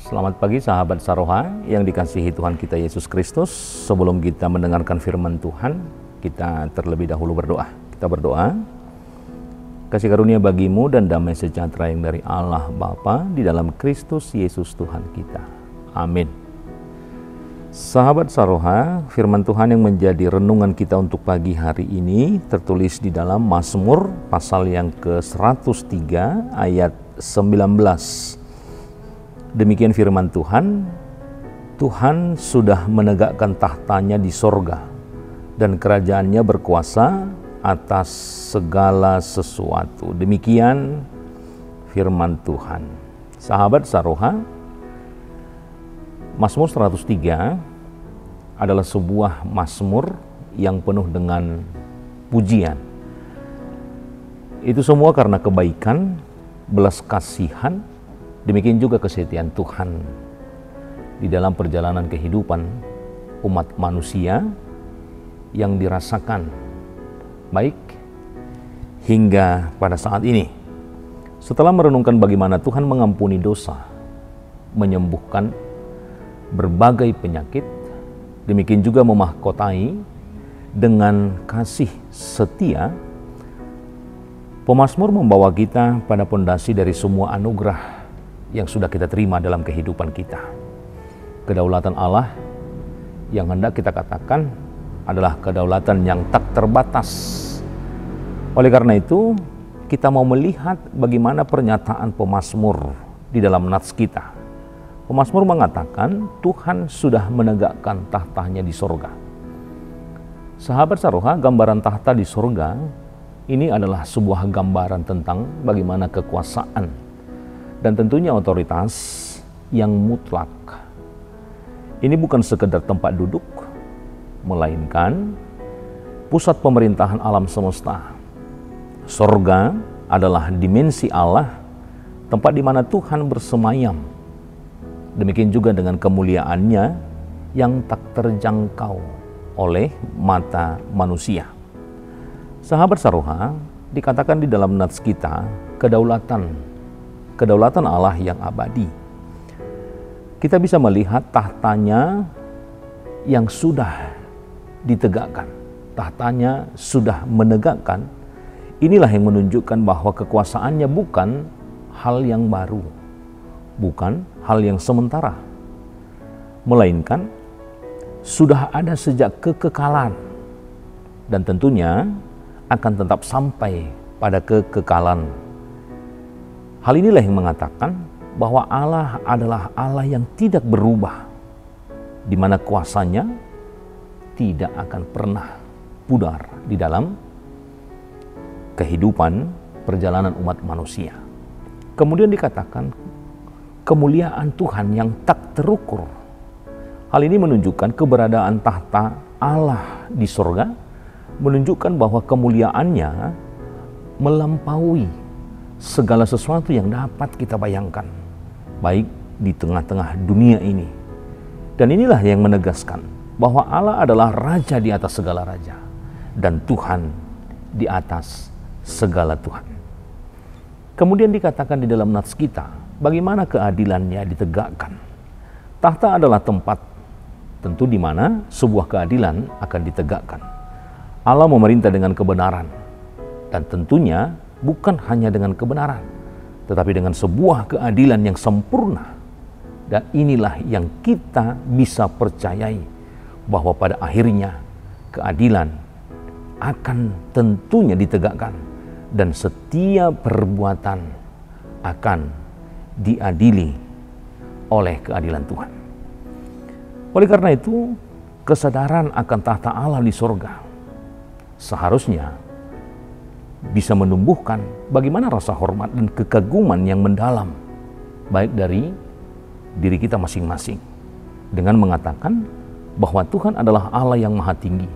Selamat pagi sahabat Saroha yang dikasihi Tuhan kita Yesus Kristus. Sebelum kita mendengarkan firman Tuhan, kita terlebih dahulu berdoa. Kita berdoa. Kasih karunia bagimu dan damai sejahtera yang dari Allah Bapa di dalam Kristus Yesus Tuhan kita. Amin. Sahabat Saroha, firman Tuhan yang menjadi renungan kita untuk pagi hari ini tertulis di dalam Mazmur pasal yang ke-103 ayat 19. Demikian firman Tuhan, Tuhan sudah menegakkan tahtanya di sorga dan kerajaannya berkuasa atas segala sesuatu. Demikian firman Tuhan. Sahabat Saroha, Mazmur 103 adalah sebuah mazmur yang penuh dengan pujian. Itu semua karena kebaikan, belas kasihan, demikian juga kesetiaan Tuhan di dalam perjalanan kehidupan umat manusia yang dirasakan baik hingga pada saat ini. Setelah merenungkan bagaimana Tuhan mengampuni dosa, menyembuhkan berbagai penyakit, demikian juga memahkotai dengan kasih setia, pemazmur membawa kita pada pondasi dari semua anugerah yang sudah kita terima dalam kehidupan kita. Kedaulatan Allah yang hendak kita katakan adalah kedaulatan yang tak terbatas. Oleh karena itu, kita mau melihat bagaimana pernyataan pemazmur di dalam nats kita. Pemazmur mengatakan Tuhan sudah menegakkan tahtanya di sorga. Sahabat Saroha, gambaran tahta di sorga ini adalah sebuah gambaran tentang bagaimana kekuasaan dan tentunya otoritas yang mutlak. Ini bukan sekedar tempat duduk, melainkan pusat pemerintahan alam semesta. Sorga adalah dimensi Allah, tempat di mana Tuhan bersemayam. Demikian juga dengan kemuliaannya yang tak terjangkau oleh mata manusia. Sahabat Saroha, dikatakan di dalam nats kita, kedaulatan Allah yang abadi. Kita bisa melihat tahtanya yang sudah ditegakkan. Tahtanya sudah menegakkan. Inilah yang menunjukkan bahwa kekuasaannya bukan hal yang baru, bukan hal yang sementara, melainkan sudah ada sejak kekekalan dan tentunya akan tetap sampai pada kekekalan. Hal inilah yang mengatakan bahwa Allah adalah Allah yang tidak berubah, di mana kuasanya tidak akan pernah pudar di dalam kehidupan perjalanan umat manusia. Kemudian dikatakan kemuliaan Tuhan yang tak terukur. Hal ini menunjukkan keberadaan tahta Allah di sorga, menunjukkan bahwa kemuliaannya melampaui segala sesuatu yang dapat kita bayangkan, baik di tengah-tengah dunia ini. Dan inilah yang menegaskan bahwa Allah adalah Raja di atas segala raja dan Tuhan di atas segala Tuhan. Kemudian dikatakan di dalam nats kita, bagaimana keadilannya ditegakkan. Tahta adalah tempat tentu di mana sebuah keadilan akan ditegakkan. Allah memerintah dengan kebenaran, dan tentunya bukan hanya dengan kebenaran, tetapi dengan sebuah keadilan yang sempurna. Dan inilah yang kita bisa percayai, bahwa pada akhirnya keadilan akan tentunya ditegakkan dan setiap perbuatan akan diadili oleh keadilan Tuhan. Oleh karena itu, kesadaran akan tahta Allah di sorga seharusnya bisa menumbuhkan bagaimana rasa hormat dan kekaguman yang mendalam, baik dari diri kita masing-masing, dengan mengatakan bahwa Tuhan adalah Allah yang maha tinggi,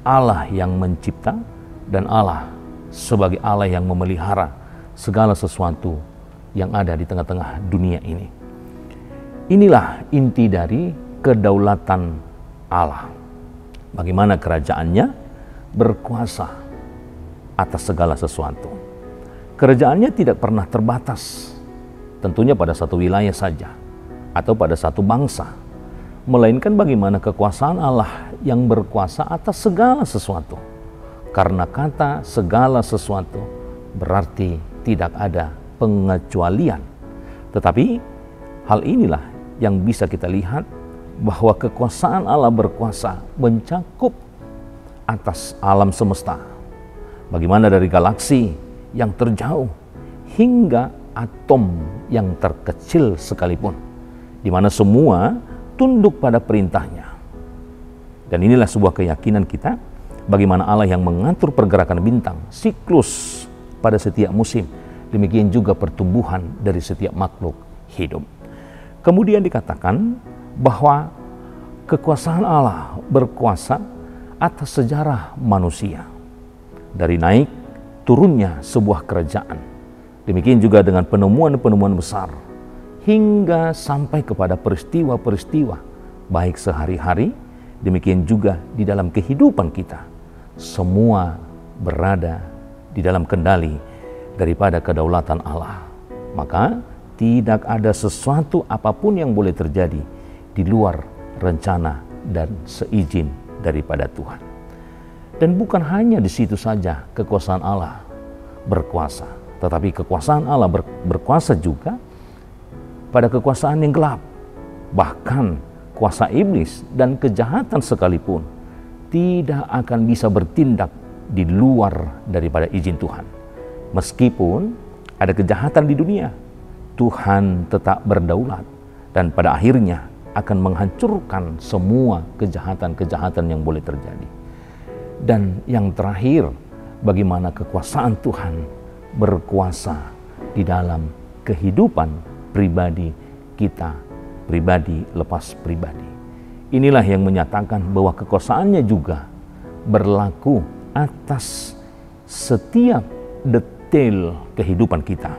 Allah yang mencipta, dan Allah sebagai Allah yang memelihara segala sesuatu yang ada di tengah-tengah dunia ini. Inilah inti dari kedaulatan Allah. Bagaimana kerajaannya berkuasa atas segala sesuatu. Kerajaannya tidak pernah terbatas, tentunya pada satu wilayah saja, atau pada satu bangsa, melainkan bagaimana kekuasaan Allah yang berkuasa atas segala sesuatu. Karena kata segala sesuatu berarti tidak ada pengecualian. Tetapi hal inilah yang bisa kita lihat, bahwa kekuasaan Allah berkuasa mencakup atas alam semesta. Bagaimana dari galaksi yang terjauh hingga atom yang terkecil sekalipun, di mana semua tunduk pada perintahnya. Dan inilah sebuah keyakinan kita, bagaimana Allah yang mengatur pergerakan bintang, siklus pada setiap musim, demikian juga pertumbuhan dari setiap makhluk hidup. Kemudian dikatakan bahwa kekuasaan Allah berkuasa atas sejarah manusia, dari naik turunnya sebuah kerajaan, demikian juga dengan penemuan-penemuan besar, hingga sampai kepada peristiwa-peristiwa baik sehari-hari, demikian juga di dalam kehidupan kita. Semua berada di dalam kendali daripada kedaulatan Allah. Maka tidak ada sesuatu apapun yang boleh terjadi di luar rencana dan seizin daripada Tuhan. Dan bukan hanya di situ saja kekuasaan Allah berkuasa, tetapi kekuasaan Allah berkuasa juga pada kekuasaan yang gelap. Bahkan kuasa iblis dan kejahatan sekalipun tidak akan bisa bertindak di luar daripada izin Tuhan. Meskipun ada kejahatan di dunia, Tuhan tetap berdaulat dan pada akhirnya akan menghancurkan semua kejahatan-kejahatan yang boleh terjadi. Dan yang terakhir, bagaimana kekuasaan Tuhan berkuasa di dalam kehidupan pribadi kita, pribadi lepas pribadi. Inilah yang menyatakan bahwa kekuasaannya juga berlaku atas setiap detail kehidupan kita,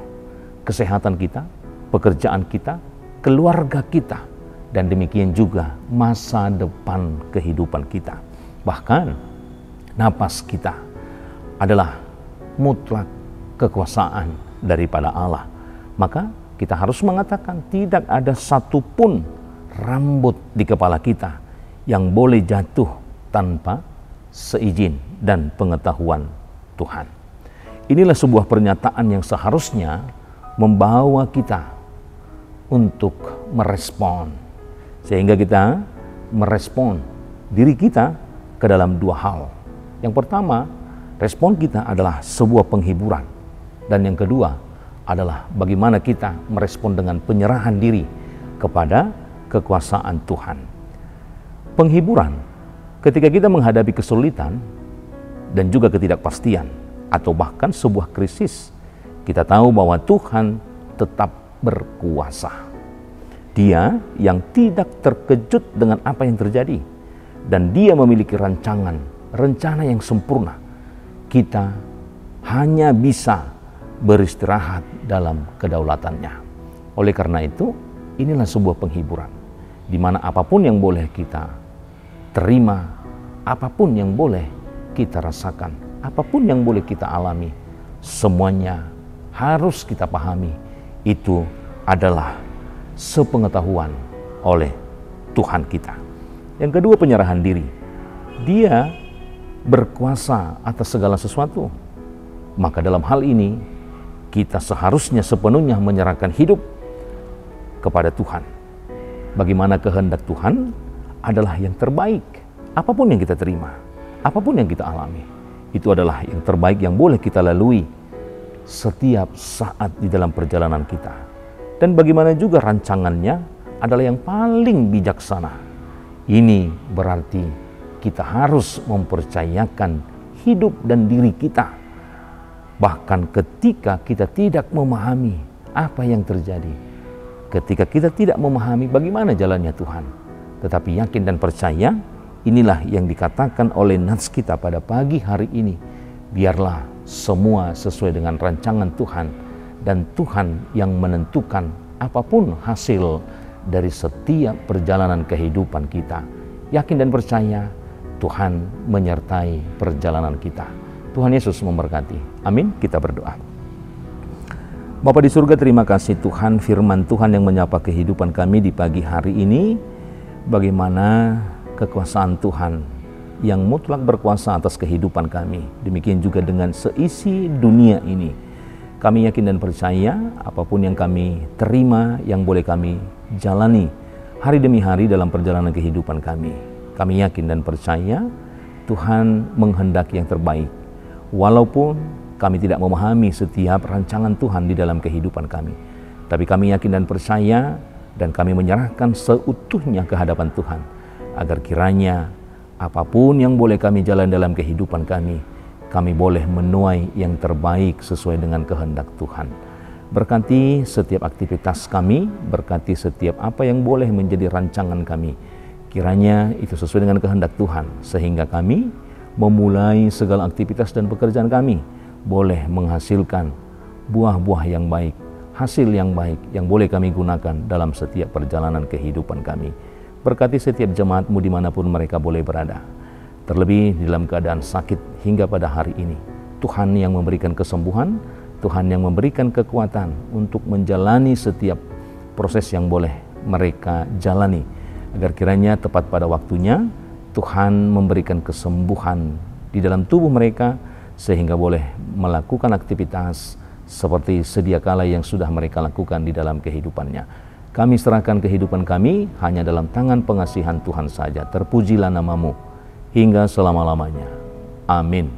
kesehatan kita, pekerjaan kita, keluarga kita, dan demikian juga masa depan kehidupan kita. Bahkan napas kita adalah mutlak kekuasaan daripada Allah. Maka kita harus mengatakan tidak ada satupun rambut di kepala kita yang boleh jatuh tanpa seizin dan pengetahuan Tuhan. Inilah sebuah pernyataan yang seharusnya membawa kita untuk merespon, sehingga kita merespon diri kita ke dalam dua hal. Yang pertama, respon kita adalah sebuah penghiburan, dan yang kedua adalah bagaimana kita merespon dengan penyerahan diri kepada kekuasaan Tuhan. Penghiburan ketika kita menghadapi kesulitan dan juga ketidakpastian atau bahkan sebuah krisis, kita tahu bahwa Tuhan tetap berkuasa. Dia yang tidak terkejut dengan apa yang terjadi, dan Dia memiliki rencana yang sempurna. Kita hanya bisa beristirahat dalam kedaulatannya. Oleh karena itu, inilah sebuah penghiburan, di mana apapun yang boleh kita terima, apapun yang boleh kita rasakan, apapun yang boleh kita alami, semuanya harus kita pahami, itu adalah sepengetahuan oleh Tuhan kita. Yang kedua, penyerahan diri. Dia berkuasa atas segala sesuatu. Maka dalam hal ini, kita seharusnya sepenuhnya menyerahkan hidup kepada Tuhan. Bagaimana kehendak Tuhan adalah yang terbaik. Apapun yang kita terima, apapun yang kita alami, itu adalah yang terbaik yang boleh kita lalui setiap saat di dalam perjalanan kita. Dan bagaimana juga rancangannya adalah yang paling bijaksana. Ini berarti kita harus mempercayakan hidup dan diri kita Bahkan ketika kita tidak memahami apa yang terjadi, ketika kita tidak memahami bagaimana jalannya Tuhan, tetapi yakin dan percaya, inilah yang dikatakan oleh nats kita pada pagi hari ini. Biarlah semua sesuai dengan rancangan Tuhan, dan Tuhan yang menentukan apapun hasil dari setiap perjalanan kehidupan kita. Yakin dan percaya, Tuhan menyertai perjalanan kita. Tuhan Yesus memberkati. Amin. Kita berdoa. Bapa di surga, terima kasih Tuhan, firman Tuhan yang menyapa kehidupan kami di pagi hari ini. Bagaimana kekuasaan Tuhan yang mutlak berkuasa atas kehidupan kami. Demikian juga dengan seisi dunia ini. Kami yakin dan percaya apapun yang kami terima, yang boleh kami jalani hari demi hari dalam perjalanan kehidupan kami. Kami yakin dan percaya Tuhan menghendaki yang terbaik. Walaupun kami tidak memahami setiap rancangan Tuhan di dalam kehidupan kami, tapi kami yakin dan percaya, dan kami menyerahkan seutuhnya ke hadapan Tuhan, agar kiranya apapun yang boleh kami jalan dalam kehidupan kami boleh menuai yang terbaik sesuai dengan kehendak Tuhan. Berkati setiap aktivitas kami, berkati setiap apa yang boleh menjadi rancangan kami. Kiranya itu sesuai dengan kehendak Tuhan, sehingga kami memulai segala aktivitas dan pekerjaan kami boleh menghasilkan buah-buah yang baik, hasil yang baik yang boleh kami gunakan dalam setiap perjalanan kehidupan kami. Berkati setiap jemaat-Mu dimanapun mereka boleh berada, terlebih di dalam keadaan sakit hingga pada hari ini. Tuhan yang memberikan kesembuhan, Tuhan yang memberikan kekuatan untuk menjalani setiap proses yang boleh mereka jalani, agar kiranya tepat pada waktunya Tuhan memberikan kesembuhan di dalam tubuh mereka, sehingga boleh melakukan aktivitas seperti sedia kala yang sudah mereka lakukan di dalam kehidupannya. Kami serahkan kehidupan kami hanya dalam tangan pengasihan Tuhan saja. Terpujilah nama-Mu hingga selama-lamanya. Amin.